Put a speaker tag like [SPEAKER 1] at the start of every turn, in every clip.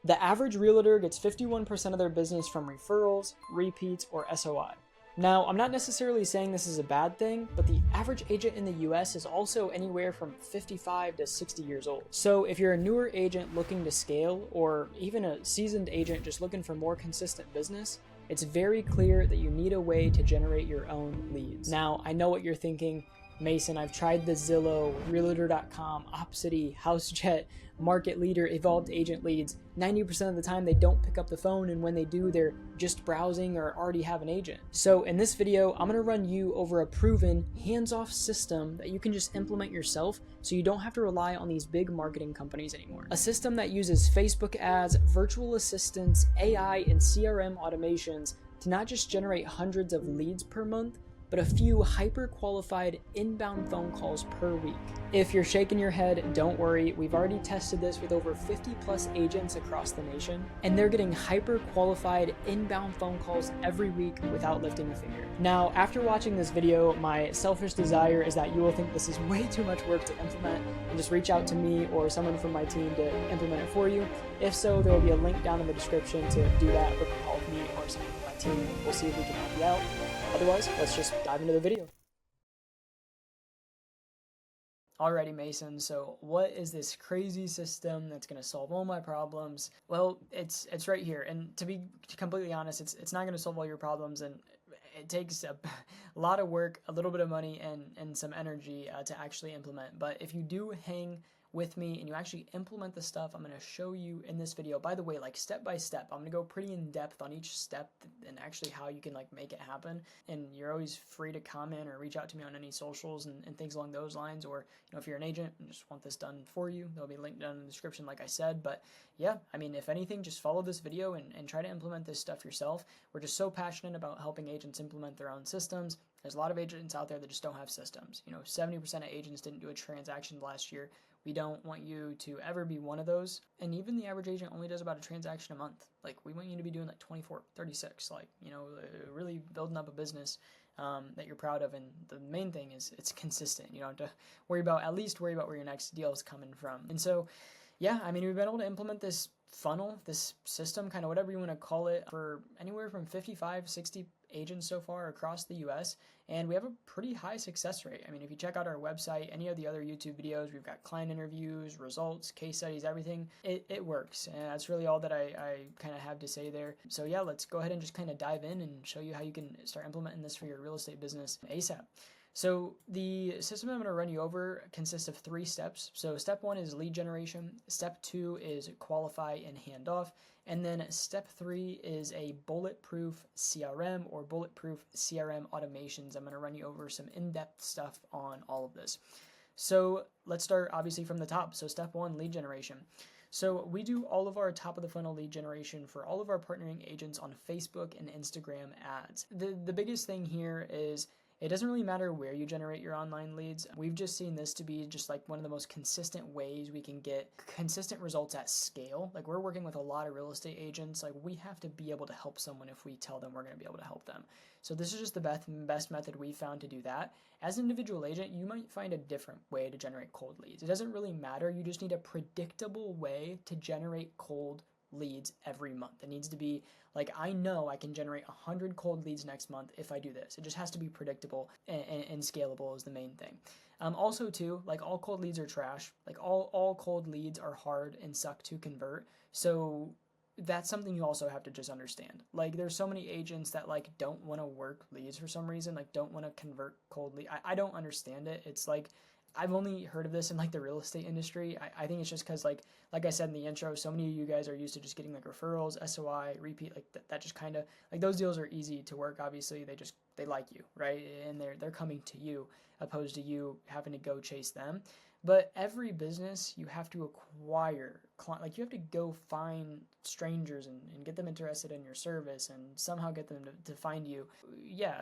[SPEAKER 1] The average realtor gets 51% of their business from referrals, repeats, or SOI. Now, I'm not necessarily saying this is a bad thing, but the average agent in the US is also anywhere from 55 to 60 years old. So if you're a newer agent looking to scale, or even a seasoned agent just looking for more consistent business, it's very clear that you need a way to generate your own leads. Now, I know what you're thinking. Mason, I've tried the Zillow, Realtor.com, Opcity, HouseJet, Market Leader, Evolved Agent leads. 90% of the time they don't pick up the phone, and when they do, they're just browsing or already have an agent. So in this video, I'm going to run you over a proven, hands-off system that you can just implement yourself so you don't have to rely on these big marketing companies anymore. A system that uses Facebook ads, virtual assistants, AI, and CRM automations to not just generate hundreds of leads per month, but a few hyper-qualified inbound phone calls per week. If you're shaking your head, don't worry. We've already tested this with over 50 plus agents across the nation, and they're getting hyper-qualified inbound phone calls every week without lifting a finger. Now, after watching this video, my selfish desire is that you will think this is way too much work to implement and just reach out to me or someone from my team to implement it for you. If so, there will be a link down in the description to do that, book a call with me or someone from my team. We'll see if we can help you out. Otherwise, let's just dive into the video. Alrighty, Mason, so what is this crazy system that's going to solve all my problems? Well, it's right here, and to be completely honest, it's not going to solve all your problems, and it takes a lot of work, a little bit of money, and some energy to actually implement. But if you do hang with me and you actually implement the stuff I'm going to show you in this video, by the way, like step by step, I'm going to go pretty in depth on each step and actually how you can like make it happen. And you're always free to comment or reach out to me on any socials and things along those lines. Or, you know, if you're an agent and just want this done for you, there'll be a link down in the description, like I said. But yeah, I mean, if anything, just follow this video and try to implement this stuff yourself. We're just so passionate about helping agents implement their own systems. There's a lot of agents out there that just don't have systems. You know, 70% of agents didn't do a transaction last year. We don't want you to ever be one of those. And even the average agent only does about a transaction a month. Like, we want you to be doing like 24, 36, like, you know, really building up a business that you're proud of. And the main thing is it's consistent. You don't have to at least worry about where your next deal is coming from. And so, yeah, I mean, we've been able to implement this funnel, this system, kind of whatever you want to call it, for anywhere from 55, 60 agents so far across the US, and we have a pretty high success rate. I mean, if you check out our website, any of the other YouTube videos, we've got client interviews, results, case studies, everything. It works, and that's really all that I kind of have to say there. So yeah, let's go ahead and just kind of dive in and show you how you can start implementing this for your real estate business ASAP. So the system I'm going to run you over consists of 3 steps. So step 1 is lead generation. Step 2 is qualify and hand off. And then step 3 is a bulletproof CRM or bulletproof CRM automations. I'm going to run you over some in-depth stuff on all of this. So let's start obviously from the top. So step 1, lead generation. So we do all of our top of the funnel lead generation for all of our partnering agents on Facebook and Instagram ads. The biggest thing here is it doesn't really matter where you generate your online leads. We've just seen this to be just like one of the most consistent ways we can get consistent results at scale. Like, we're working with a lot of real estate agents. Like, we have to be able to help someone if we tell them we're going to be able to help them. So this is just the best method we found to do that. As an individual agent, you might find a different way to generate cold leads. It doesn't really matter. You just need a predictable way to generate cold leads every month. It needs to be like, I know I can generate 100 cold leads next month if I do this. It just has to be predictable and scalable is the main thing. Also too, like, all cold leads are trash. Like, all cold leads are hard and suck to convert. So that's something you also have to just understand. Like, there's so many agents that like don't want to work leads for some reason, like don't want to convert cold lead. I don't understand it. It's like, I've only heard of this in like the real estate industry. I think it's just because like I said in the intro, so many of you guys are used to just getting like referrals, SOI, repeat, like that just kind of like, those deals are easy to work. Obviously they like you, right? And they're coming to you opposed to you having to go chase them. But every business, you have to acquire like, you have to go find strangers and get them interested in your service and somehow get them to find you. Yeah,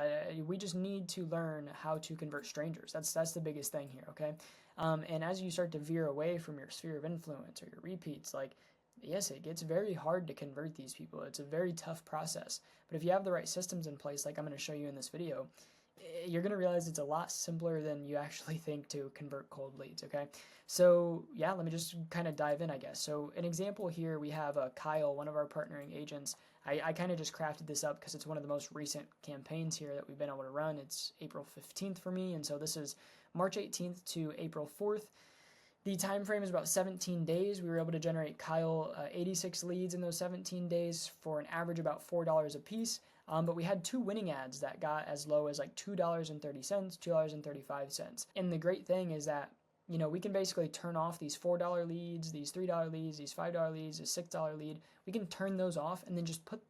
[SPEAKER 1] we just need to learn how to convert strangers. That's the biggest thing here, okay? And as you start to veer away from your sphere of influence or your repeats, like, yes, it gets very hard to convert these people. It's a very tough process. But if you have the right systems in place, like I'm going to show you in this video, you're going to realize it's a lot simpler than you actually think to convert cold leads, okay? So yeah, let me just kind of dive in, I guess. So an example here, we have Kyle, one of our partnering agents. I kind of just crafted this up because it's one of the most recent campaigns here that we've been able to run. It's April 15th for me, and so this is March 18th to April 4th. The time frame is about 17 days. We were able to generate Kyle 86 leads in those 17 days for an average about $4 a piece. But we had 2 winning ads that got as low as like $2.30, $2.35. And the great thing is that, you know, we can basically turn off these $4 leads, these $3 leads, these $5 leads, this $6 lead. We can turn those off and then just put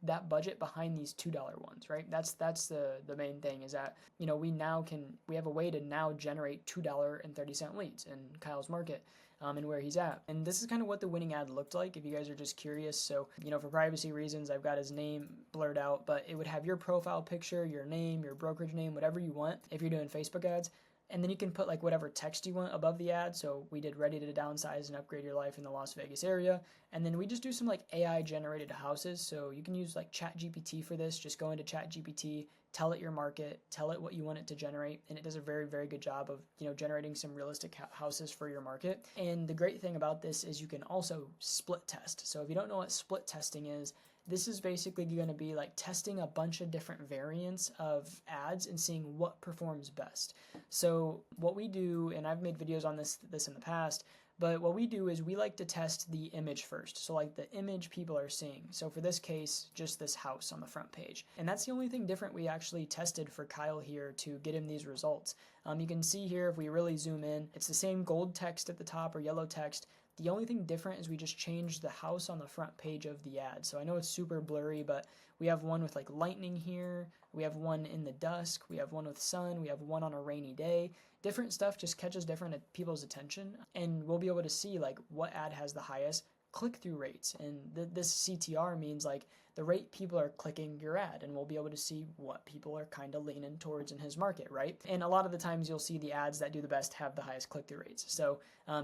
[SPEAKER 1] that budget behind these $2 ones, right? That's the main thing, is that, you know, we have a way to now generate $2.30 leads in Kyle's market. And where he's at. And this is kind of what the winning ad looked like, if you guys are just curious. So, you know, for privacy reasons, I've got his name blurred out, but it would have your profile picture, your name, your brokerage name, whatever you want if you're doing Facebook ads. And then you can put like whatever text you want above the ad. So we did ready to downsize and upgrade your life in the Las Vegas area. And then we just do some like AI generated houses. So you can use like ChatGPT for this. Just go into ChatGPT, tell it your market, tell it what you want it to generate. And it does a very, very good job of, you know, generating some realistic houses for your market. And the great thing about this is you can also split test. So if you don't know what split testing is, this is basically going to be like testing a bunch of different variants of ads and seeing what performs best. So what we do, and I've made videos on this in the past, but what we do is we like to test the image first. So like the image people are seeing. So for this case, just this house on the front page. And that's the only thing different we actually tested for Kyle here to get him these results. You can see here, if we really zoom in, it's the same gold text at the top or yellow text. The only thing different is we just changed the house on the front page of the ad. So I know it's super blurry, but we have one with like lightning here. We have one in the dusk. We have one with sun. We have one on a rainy day. Different stuff just catches different people's attention. And we'll be able to see like what ad has the highest click-through rates. And this CTR means like the rate people are clicking your ad, and we'll be able to see what people are kind of leaning towards in his market, right? And a lot of the times you'll see the ads that do the best have the highest click-through rates. So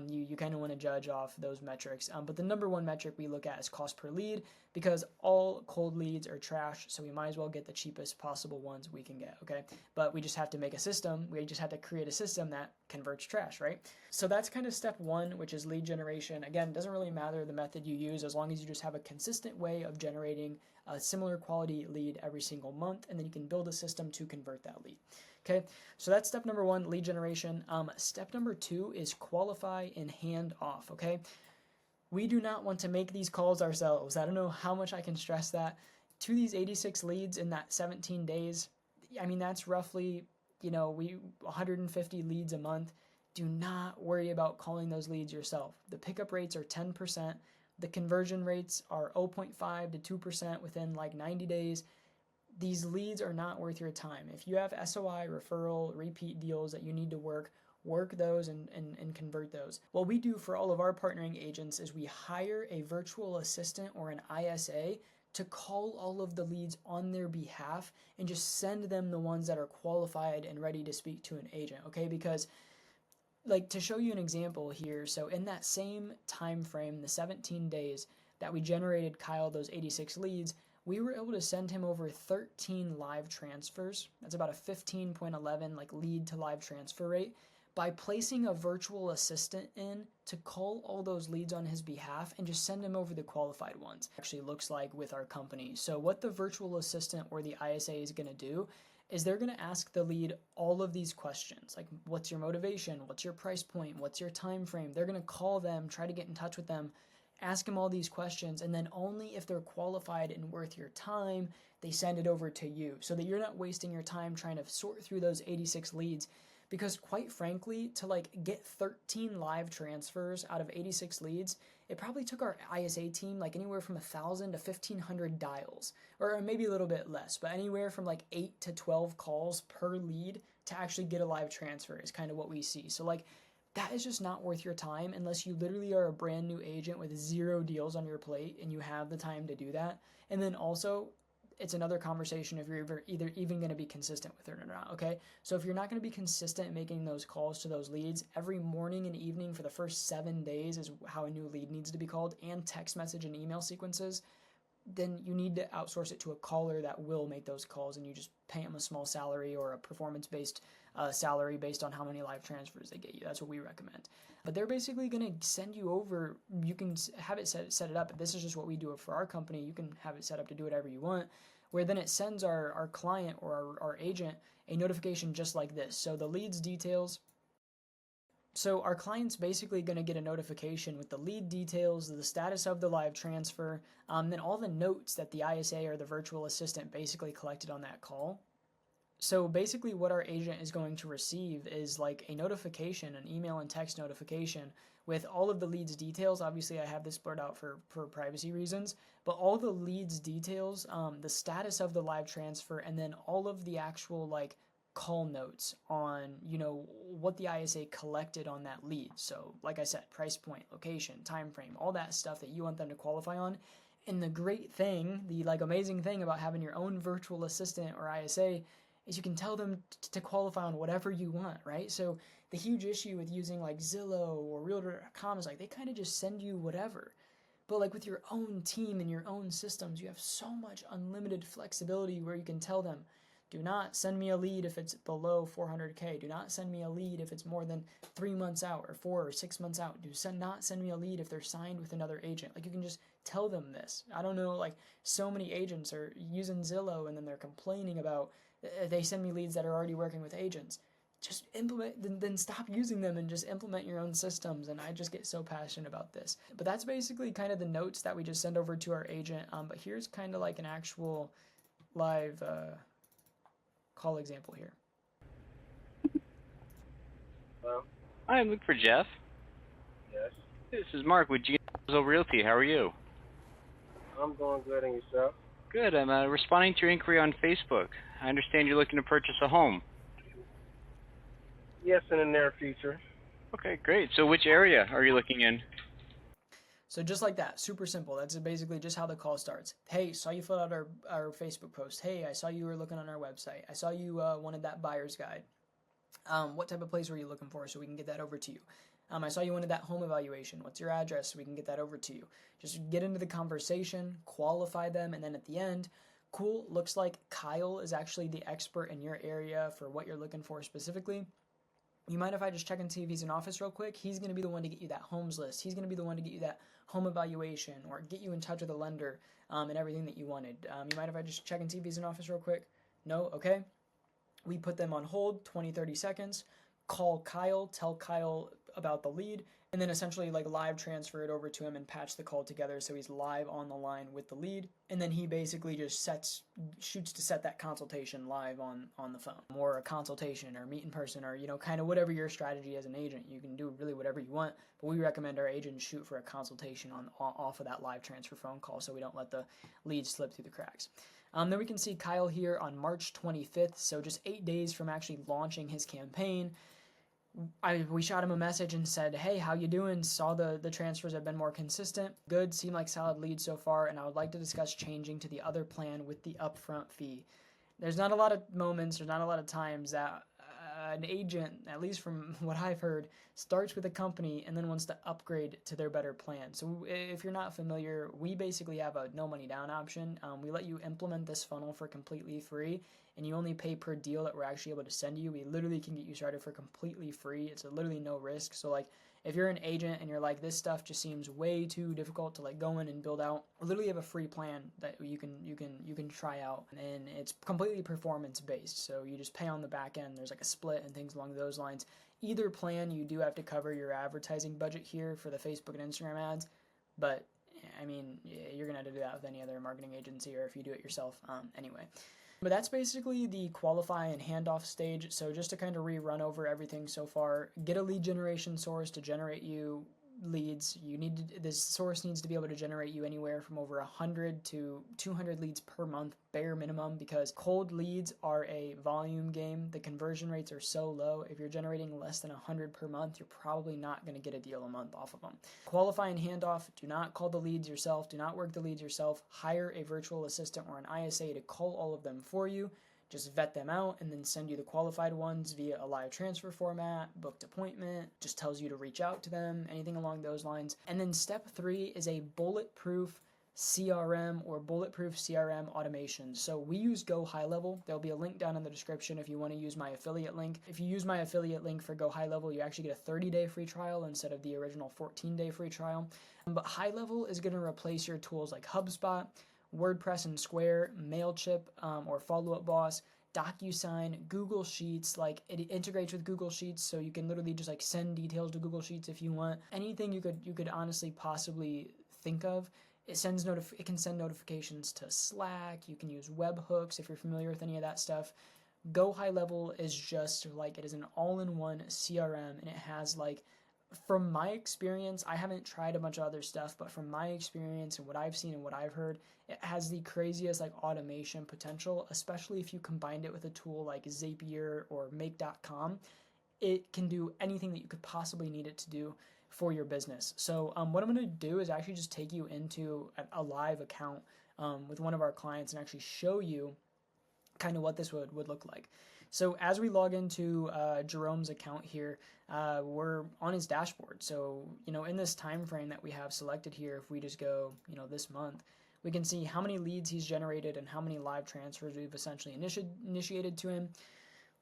[SPEAKER 1] you kind of want to judge off those metrics. But the number one metric we look at is cost per lead, because all cold leads are trash, so we might as well get the cheapest possible ones we can get, okay? But we just have to make a system. We just have to create a system that converts trash, right? So that's kind of step one, which is lead generation. Again, it doesn't really matter the method you use as long as you just have a consistent way of generating a similar quality lead every single month, and then you can build a system to convert that lead. Okay, so that's step number one, lead generation. Step number two is qualify and hand off, okay? We do not want to make these calls ourselves. I don't know how much I can stress that. To these 86 leads in that 17 days, I mean, that's roughly, you know, 150 leads a month. Do not worry about calling those leads yourself. The pickup rates are 10%. The conversion rates are 0.5 to 2% within like 90 days. These leads are not worth your time. If you have SOI, referral, repeat deals that you need to work those and convert those. What we do for all of our partnering agents is we hire a virtual assistant or an ISA to call all of the leads on their behalf and just send them the ones that are qualified and ready to speak to an agent, okay? Because like, to show you an example here, so in that same time frame, the 17 days that we generated Kyle those 86 leads, we were able to send him over 13 live transfers. That's about a 15.11 like lead to live transfer rate by placing a virtual assistant in to call all those leads on his behalf and just send him over the qualified ones. Actually looks like with our company. So what the virtual assistant or the ISA is going to do is they're going to ask the lead all of these questions, like what's your motivation, what's your price point, what's your time frame. They're going to call them, try to get in touch with them, ask them all these questions, and then only if they're qualified and worth your time, they send it over to you so that you're not wasting your time trying to sort through those 86 leads. Because quite frankly, to like get 13 live transfers out of 86 leads, it probably took our ISA team like anywhere from 1,000 to 1,500 dials, or maybe a little bit less, but anywhere from like 8 to 12 calls per lead to actually get a live transfer is kind of what we see. So like that is just not worth your time unless you literally are a brand new agent with 0 deals on your plate and you have the time to do that. And then also, it's another conversation if you're either even going to be consistent with it or not, okay? So if you're not going to be consistent making those calls to those leads, every morning and evening for the first 7 days is how a new lead needs to be called, and text message and email sequences, then you need to outsource it to a caller that will make those calls, and you just pay them a small salary or a performance-based salary based on how many live transfers they get you. That's what we recommend. But they're basically going to send you over. You can have it set it up. This is just what we do for our company. You can have it set up to do whatever you want, where then it sends our client or our agent a notification just like this. So the leads details. So our client's basically going to get a notification with the lead details, the status of the live transfer, then all the notes that the ISA or the virtual assistant basically collected on that call. So basically what our agent is going to receive is like a notification, an email and text notification with all of the leads details. Obviously I have this blurred out for privacy reasons, but all the leads details, the status of the live transfer, and then all of the actual like call notes on, what the ISA collected on that lead. So like I said, price point, location, time frame, all that stuff that you want them to qualify on. And the great thing, the like amazing thing about having your own virtual assistant or ISA is you can tell them to qualify on whatever you want, right? So the huge issue with using like Zillow or Realtor.com is like they kind of just send you whatever. But like with your own team and your own systems, you have so much unlimited flexibility where you can tell them, do not send me a lead if it's below 400K. Do not send me a lead if it's more than 3 months out or 4 or 6 months out. Not send me a lead if they're signed with another agent. Like you can just tell them this. I don't know, like so many agents are using Zillow and then they're complaining about they send me leads that are already working with agents. Just implement, then stop using them and just implement your own systems. And I just get so passionate about this. But that's basically kind of the notes that we just send over to our agent. But here's kind of like an actual live call example here.
[SPEAKER 2] Hello?
[SPEAKER 3] Hi, I'm looking for Jeff.
[SPEAKER 2] Yes.
[SPEAKER 3] This is Mark with Zillow Realty. How are you?
[SPEAKER 2] I'm doing good, and yourself?
[SPEAKER 3] Good. I'm responding to your inquiry on Facebook. I understand you're looking to purchase a home.
[SPEAKER 2] Yes, in the near future.
[SPEAKER 3] Okay, great. So which area are you looking in?
[SPEAKER 1] So just like that, super simple. That's basically just how the call starts. Hey, saw you fill out our Facebook post. Hey, I saw you were looking on our website. I saw you wanted that buyer's guide. What type of place were you looking for so we can get that over to you? I saw you wanted that home evaluation. What's your address so we can get that over to you? Just get into the conversation, qualify them, and then at the end, cool, looks like Kyle is actually the expert in your area for what you're looking for specifically. You mind if I just check and see if he's in office real quick? He's going to be the one to get you that homes list. He's going to be the one to get you that home evaluation or get you in touch with a lender and everything that you wanted. You mind if I just check and see if he's in office real quick? No? Okay. We put them on hold, 20, 30 seconds. Call Kyle, tell Kyle about the lead, and then essentially like live transfer it over to him and patch the call together so he's live on the line with the lead. And then he basically just shoots to set that consultation live on the phone, or a consultation or meet in person, or kind of whatever your strategy as an agent. You can do really whatever you want, but we recommend our agents shoot for a consultation off of that live transfer phone call so we don't let the lead slip through the cracks. Then we can see Kyle here on March 25th, so just 8 days from actually launching his campaign. We shot him a message and said, hey, how you doing? Saw the transfers have been more consistent. Good, seem like solid leads so far, and I would like to discuss changing to the other plan with the upfront fee. There's not a lot of moments, there's not a lot of times that an agent, at least from what I've heard, starts with a company and then wants to upgrade to their better plan. So if you're not familiar, we basically have a no money down option. We let you implement this funnel for completely free, and you only pay per deal that we're actually able to send you. We literally can get you started for completely free. It's literally no risk. So like if you're an agent and you're like, this stuff just seems way too difficult to like go in and build out, we literally have a free plan that you can try out, and it's completely performance based. So you just pay on the back end. There's like a split and things along those lines. Either plan, you do have to cover your advertising budget here for the Facebook and Instagram ads, but I mean, you're gonna have to do that with any other marketing agency or if you do it yourself anyway. But that's basically the qualify and handoff stage. So just to kind of rerun over everything so far, get a lead generation source to generate you leads. This source needs to be able to generate you anywhere from over 100 to 200 leads per month, bare minimum, because cold leads are a volume game. The conversion rates are so low. If you're generating less than 100 per month, you're probably not going to get a deal a month off of them. Qualify and handoff. Do not call the leads yourself. Do not work the leads yourself. Hire a virtual assistant or an ISA to call all of them for you. Just vet them out and then send you the qualified ones via a live transfer format, booked appointment, just tells you to reach out to them, anything along those lines. And then step 3 is a bulletproof CRM or bulletproof CRM automation. So we use Go High Level. There'll be a link down in the description if you want to use my affiliate link. If you use my affiliate link for Go High Level, you actually get a 30-day free trial instead of the original 14-day free trial. But High Level is going to replace your tools like HubSpot, WordPress and Square, Mailchimp, or Follow Up Boss, DocuSign, Google Sheets. Like, it integrates with Google Sheets, so you can literally just like send details to Google Sheets if you want. Anything you could honestly possibly think of. It can send notifications to Slack. You can use webhooks if you're familiar with any of that stuff. Go High Level is just like, it is an all-in-one CRM, and it has, like, from my experience, I haven't tried a bunch of other stuff, but from my experience and what I've seen and what I've heard, it has the craziest like automation potential, especially if you combined it with a tool like Zapier or Make.com. It can do anything that you could possibly need it to do for your business. So what I'm going to do is actually just take you into a live account with one of our clients and actually show you kind of what this would look like. So as we log into Jerome's account here, we're on his dashboard. So, in this time frame that we have selected here, if we just go, this month, we can see how many leads he's generated and how many live transfers we've essentially initiated to him.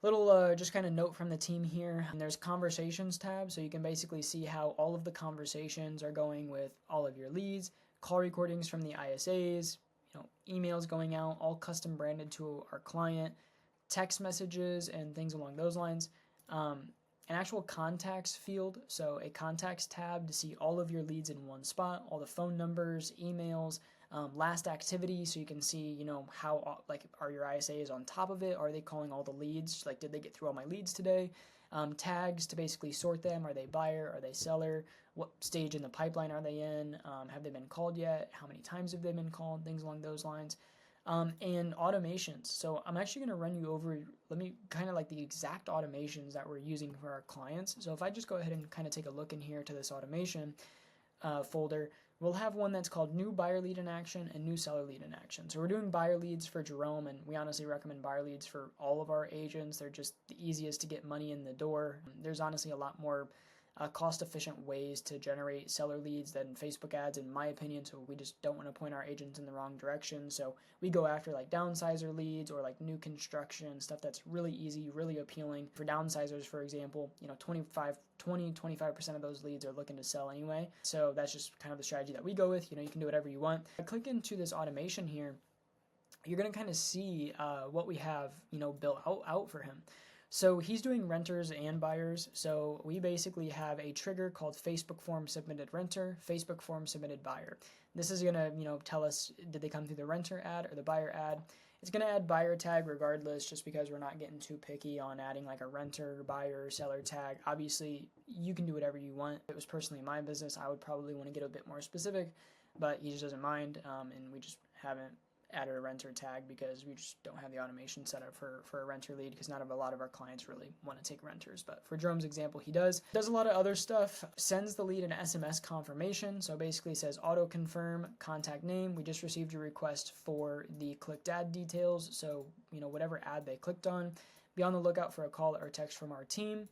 [SPEAKER 1] Little just kind of note from the team here, and there's conversations tab, so you can basically see how all of the conversations are going with all of your leads, call recordings from the ISAs, emails going out, all custom branded to our client, text messages and things along those lines. An actual contacts field, so a contacts tab to see all of your leads in one spot, all the phone numbers, emails, last activity, so you can see, how, like, are your ISAs on top of it? Are they calling all the leads? Like, did they get through all my leads today? Tags to basically sort them. Are they buyer? Are they seller? What stage in the pipeline are they in? Have they been called yet? How many times have they been called? Things along those lines. And automations. So I'm actually going to run you over, let me kind of like the exact automations that we're using for our clients. So if I just go ahead and kind of take a look in here to this automation folder, we'll have one that's called new buyer lead in action and new seller lead in action. So we're doing buyer leads for Jerome, and we honestly recommend buyer leads for all of our agents. They're just the easiest to get money in the door. There's honestly a lot more cost-efficient ways to generate seller leads than Facebook ads, in my opinion, so we just don't want to point our agents in the wrong direction. So we go after like downsizer leads or like new construction, stuff that's really easy, really appealing. For downsizers, for example, 25% of those leads are looking to sell anyway. So that's just kind of the strategy that we go with. You can do whatever you want. I click into this automation here, you're going to kind of see what we have, built out for him. So he's doing renters and buyers. So we basically have a trigger called Facebook form submitted renter, Facebook form submitted buyer. This is going to, tell us, did they come through the renter ad or the buyer ad? It's going to add buyer tag regardless, just because we're not getting too picky on adding like a renter, buyer, seller tag. Obviously, you can do whatever you want. If it was personally my business, I would probably want to get a bit more specific, but he just doesn't mind, and we just haven't added a renter tag because we just don't have the automation set up for a renter lead, because not a lot of our clients really want to take renters. But for Jerome's example, he does a lot of other stuff. Sends the lead an SMS confirmation, so basically says auto confirm contact name. We just received a request for the clicked ad details, so whatever ad they clicked on. Be on the lookout for a call or text from our team.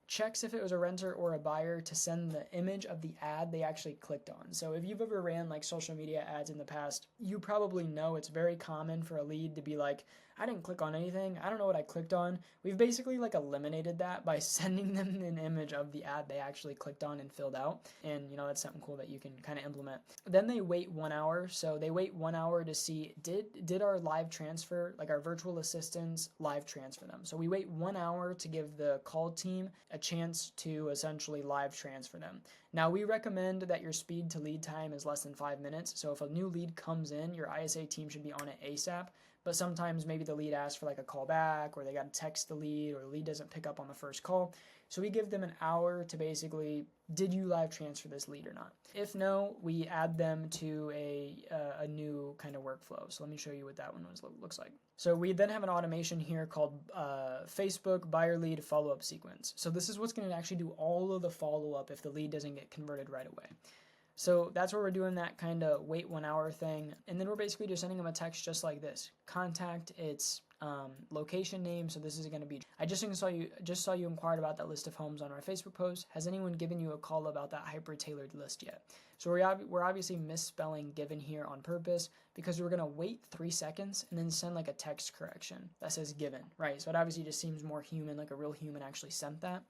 [SPEAKER 1] Checks if it was a renter or a buyer to send the image of the ad they actually clicked on. So if you've ever ran like social media ads in the past, you probably know it's very common for a lead to be like, I didn't click on anything. I don't know what I clicked on. We've basically like eliminated that by sending them an image of the ad they actually clicked on and filled out. And that's something cool that you can kind of implement. Then they wait 1 hour. So they wait 1 hour to see, did our live transfer, like our virtual assistants, live transfer them. So we wait 1 hour to give the call team a chance to essentially live transfer them. Now, we recommend that your speed to lead time is less than 5 minutes. So if a new lead comes in, your ISA team should be on it ASAP. But sometimes maybe the lead asks for like a call back, or they got to text the lead, or the lead doesn't pick up on the first call. So we give them an hour to basically, did you live transfer this lead or not? If no, we add them to a new kind of workflow. So let me show you what that one looks like. So we then have an automation here called Facebook buyer lead follow-up sequence. So this is what's going to actually do all of the follow-up if the lead doesn't get converted right away. So that's where we're doing that kind of wait 1 hour thing. And then we're basically just sending them a text just like this. Contact, its location name. So this is going to be, I just saw you inquired about that list of homes on our Facebook post. Has anyone given you a call about that hyper tailored list yet? So we're obviously misspelling given here on purpose because we're going to wait 3 seconds and then send like a text correction that says given, right? So it obviously just seems more human, like a real human actually sent that.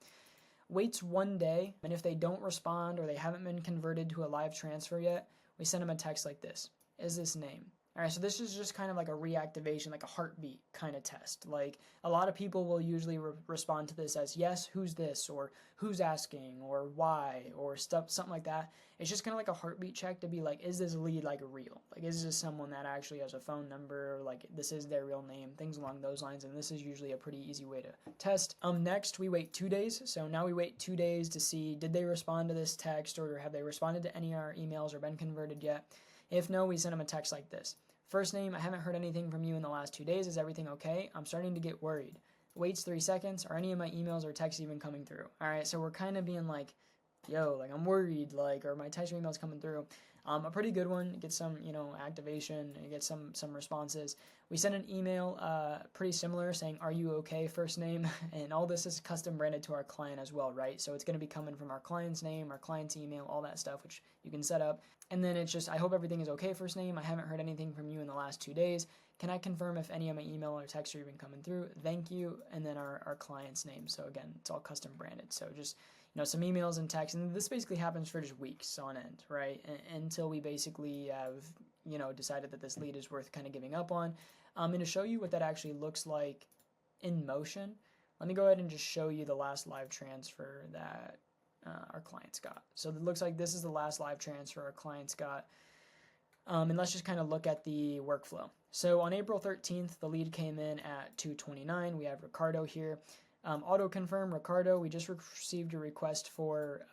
[SPEAKER 1] Waits 1 day, and if they don't respond or they haven't been converted to a live transfer yet, we send them a text like this. Is this name? All right, so this is just kind of like a reactivation, like a heartbeat kind of test. Like a lot of people will usually respond to this as yes, who's this, or who's asking, or why, or stuff, something like that. It's just kind of like a heartbeat check to be like, is this lead like real? Like, is this someone that actually has a phone number? Or like, this is their real name, things along those lines. And this is usually a pretty easy way to test. Next, we wait 2 days. So now we wait 2 days to see, did they respond to this text, or have they responded to any of our emails or been converted yet? If no, we send them a text like this. First name, I haven't heard anything from you in the last 2 days. Is everything okay? I'm starting to get worried. Waits 3 seconds. Are any of my emails or texts even coming through? All right, so we're kind of being like, yo, like I'm worried, like, are my text or emails coming through? A pretty good one. Get some, activation and get some responses. We send an email, pretty similar, saying, "Are you okay?" First name, and all this is custom branded to our client as well, right? So it's going to be coming from our client's name, our client's email, all that stuff, which you can set up. And then it's just, I hope everything is okay. First name, I haven't heard anything from you in the last 2 days. Can I confirm if any of my email or text are even coming through? Thank you. And then our client's name. So again, it's all custom branded. So just some emails and texts, and this basically happens for just weeks on end, right? Until we basically have, decided that this lead is worth kind of giving up on. And to show you what that actually looks like in motion, let me go ahead and just show you the last live transfer that our clients got. So it looks like this is the last live transfer our clients got. And let's just kind of look at the workflow. So on April 13th, the lead came in at 2:29. We have Ricardo here. Auto confirm Ricardo. We just received a request for,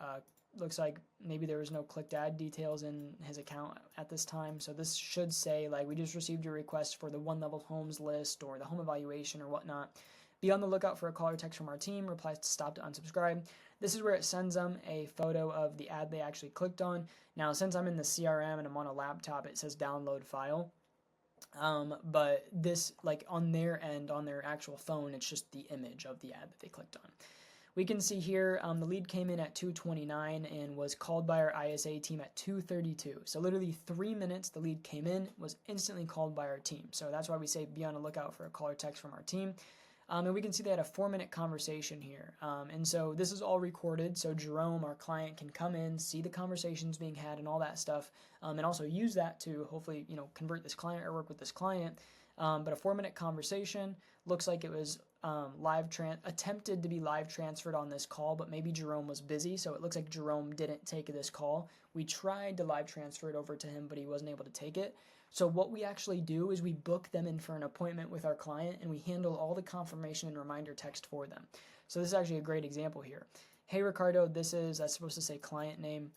[SPEAKER 1] looks like maybe there was no clicked ad details in his account at this time. So this should say like we just received a request for the 1-level homes list or the home evaluation or whatnot. Be on the lookout for a call or text from our team. Replies to stop to unsubscribe. This is where it sends them a photo of the ad they actually clicked on. Now, since I'm in the CRM and I'm on a laptop, it says download file. But this, like on their end, on their actual phone, it's just the image of the ad that they clicked on. We can see here the lead came in at 2:29 and was called by our ISA team at 2:32. So literally 3 minutes the lead came in, was instantly called by our team. So that's why we say be on the lookout for a call or text from our team. And we can see they had a 4-minute conversation here. And so this is all recorded. So Jerome, our client, can come in, see the conversations being had and all that stuff, and also use that to hopefully, convert this client or work with this client. But a 4-minute conversation looks like it was attempted to be live transferred on this call, but maybe Jerome was busy. So it looks like Jerome didn't take this call. We tried to live transfer it over to him, but he wasn't able to take it. So what we actually do is we book them in for an appointment with our client, and we handle all the confirmation and reminder text for them. So this is actually a great example here. Hey, Ricardo, that's supposed to say client name.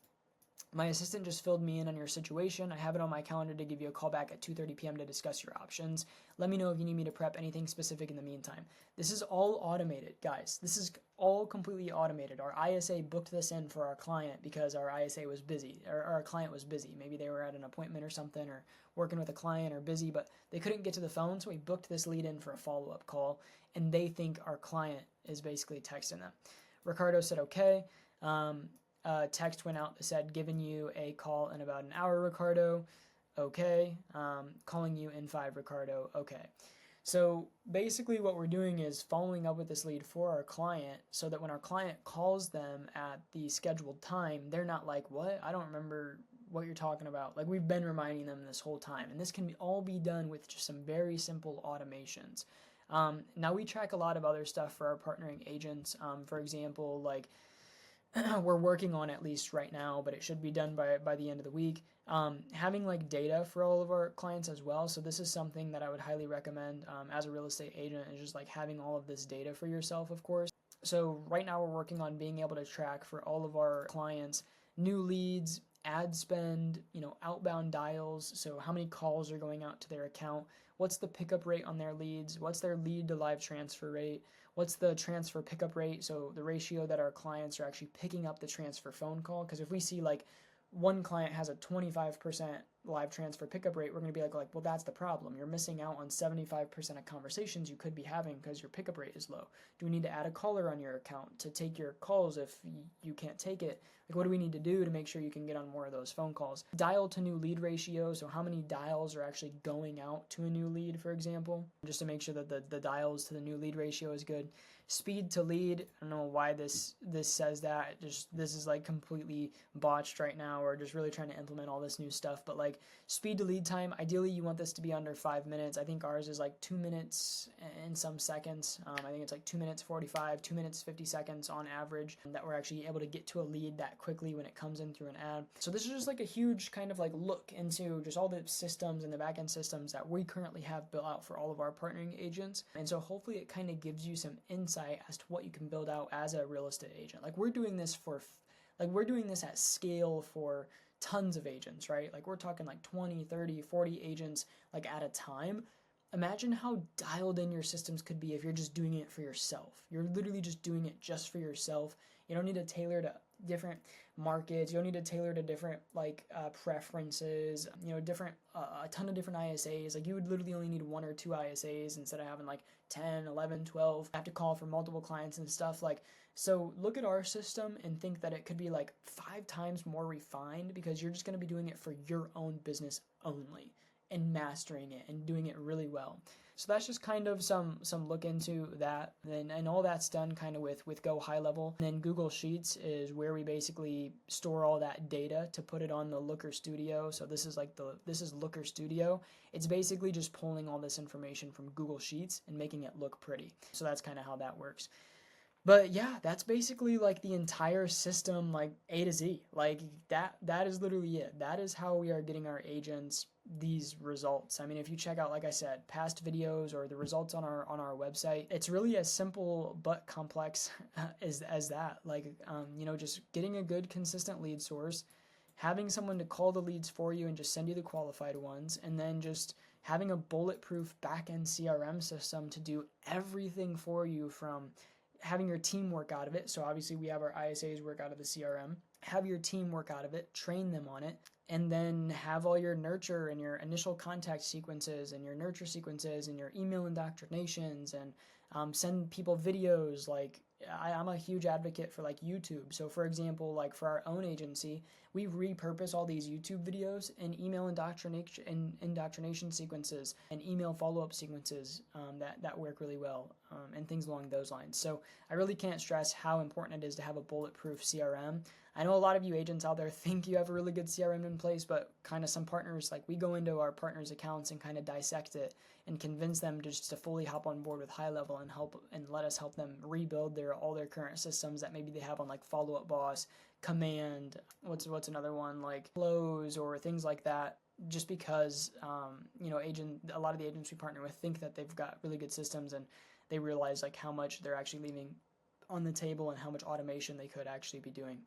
[SPEAKER 1] My assistant just filled me in on your situation. I have it on my calendar to give you a call back at 2:30 p.m. to discuss your options. Let me know if you need me to prep anything specific in the meantime. This is all automated, guys. This is all completely automated. Our ISA booked this in for our client because our ISA was busy, or our client was busy. Maybe they were at an appointment or something, or working with a client or busy, but they couldn't get to the phone, so we booked this lead in for a follow-up call, and they think our client is basically texting them. Ricardo said, okay. Text went out that said, giving you a call in about an hour, Ricardo. Okay. Calling you in 5, Ricardo. Okay. So basically what we're doing is following up with this lead for our client so that when our client calls them at the scheduled time, they're not like, what? I don't remember what you're talking about. Like, we've been reminding them this whole time. And this can all be done with just some very simple automations. Now we track a lot of other stuff for our partnering agents. For example, like, we're working on at least right now, but it should be done by the end of the week. Having like data for all of our clients as well. So this is something that I would highly recommend as a real estate agent, is just like having all of this data for yourself, of course. So right now we're working on being able to track for all of our clients new leads, ad spend, outbound dials. So how many calls are going out to their account? What's the pickup rate on their leads? What's their lead to live transfer rate? What's the transfer pickup rate? So the ratio that our clients are actually picking up the transfer phone call. Because if we see like one client has a 25% live transfer pickup rate, we're going to be like, well, that's the problem. You're missing out on 75% of conversations you could be having because your pickup rate is low. Do we need to add a caller on your account to take your calls if you can't take it? Like, what do we need to do to make sure you can get on more of those phone calls? Dial to new lead ratio, so how many dials are actually going out to a new lead, for example, just to make sure that the dials to the new lead ratio is good. Speed to lead, I don't know why this says that. This is like completely botched right now. We're just really trying to implement all this new stuff, but like speed to lead time, ideally you want this to be under 5 minutes. I think ours is like 2 minutes and some seconds. I think it's like 2 minutes 45, 2 minutes 50 seconds on average, that we're actually able to get to a lead that quickly when it comes in through an ad. So this is just like a huge kind of like look into just all the systems and the backend systems that we currently have built out for all of our partnering agents. And so hopefully it kind of gives you some insight as to what you can build out as a real estate agent. Like we're doing this at scale for tons of agents, right? Like we're talking like 20, 30, 40 agents like at a time. Imagine how dialed in your systems could be if you're just doing it for yourself. You're literally just doing it just for yourself. You don't need to tailor to different markets. You don't need to tailor to different preferences, different a ton of different ISAs. Like you would literally only need 1 or 2 ISAs instead of having like 10, 11, 12. Have to call for multiple clients and stuff. Like, so look at our system and think that it could be like 5 times more refined, because you're just going to be doing it for your own business only and mastering it and doing it really well. So that's just kind of some look into that. And all that's done kind of with Go High Level. And then Google Sheets is where we basically store all that data to put it on the Looker Studio. So this is Looker Studio. It's basically just pulling all this information from Google Sheets and making it look pretty. So that's kind of how that works. But yeah, that's basically like the entire system, like A to Z. Like that is literally it. That is how we are getting our agents these results. I mean, if you check out, like I said, past videos or the results on our website, it's really as simple but complex as that. Like just getting a good consistent lead source, having someone to call the leads for you and just send you the qualified ones, and then just having a bulletproof backend CRM system to do everything for you, from having your team work out of it. So obviously we have our ISAs work out of the CRM. Have your team work out of it, train them on it, and then have all your nurture and your initial contact sequences and your nurture sequences and your email indoctrinations, and send people videos. Like I'm a huge advocate for like YouTube. So for example, like for our own agency, we repurpose all these YouTube videos and email indoctrination sequences and email follow-up sequences that work really well, and things along those lines. So I really can't stress how important it is to have a bulletproof CRM. I know a lot of you agents out there think you have a really good CRM in place, but kind of some partners, like we go into our partners' accounts and kind of dissect it and convince them just to fully hop on board with High Level and let us help them rebuild all their current systems that maybe they have on like Follow Up Boss, Command, what's another one, like Close or things like that. Just because a lot of the agents we partner with think that they've got really good systems, and they realize like how much they're actually leaving on the table and how much automation they could actually be doing.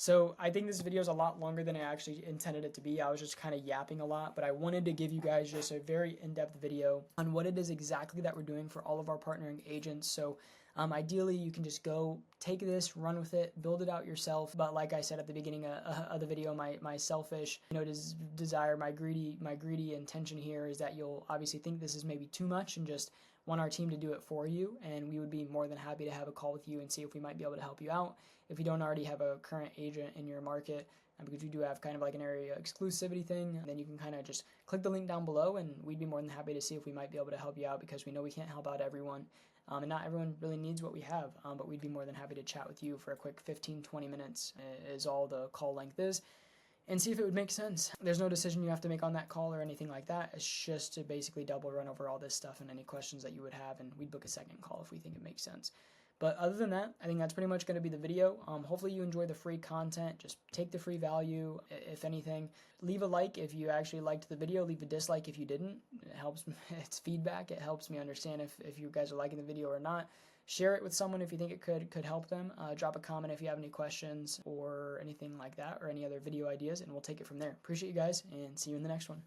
[SPEAKER 1] So I think this video is a lot longer than I actually intended it to be. I was just kind of yapping a lot, but I wanted to give you guys just a very in-depth video on what it is exactly that we're doing for all of our partnering agents. So ideally, you can just go take this, run with it, build it out yourself. But like I said at the beginning of the video, my selfish desire, my greedy intention here is that you'll obviously think this is maybe too much and just want our team to do it for you, and we would be more than happy to have a call with you and see if we might be able to help you out. If you don't already have a current agent in your market, because we do have kind of like an area exclusivity thing, then you can kind of just click the link down below, and we'd be more than happy to see if we might be able to help you out, because we know we can't help out everyone, and not everyone really needs what we have, but we'd be more than happy to chat with you for a quick 15-20 minutes is all the call length is, and see if it would make sense. There's no decision you have to make on that call or anything like that. It's just to basically double run over all this stuff and any questions that you would have, and we'd book a second call if we think it makes sense. But other than that, I think that's pretty much going to be the video. Hopefully you enjoy the free content. Just take the free value, if anything. Leave a like if you actually liked the video. Leave a dislike if you didn't. It helps. It's feedback. It helps me understand if you guys are liking the video or not. Share it with someone if you think it could help them. Drop a comment if you have any questions or anything like that, or any other video ideas, and we'll take it from there. Appreciate you guys, and see you in the next one.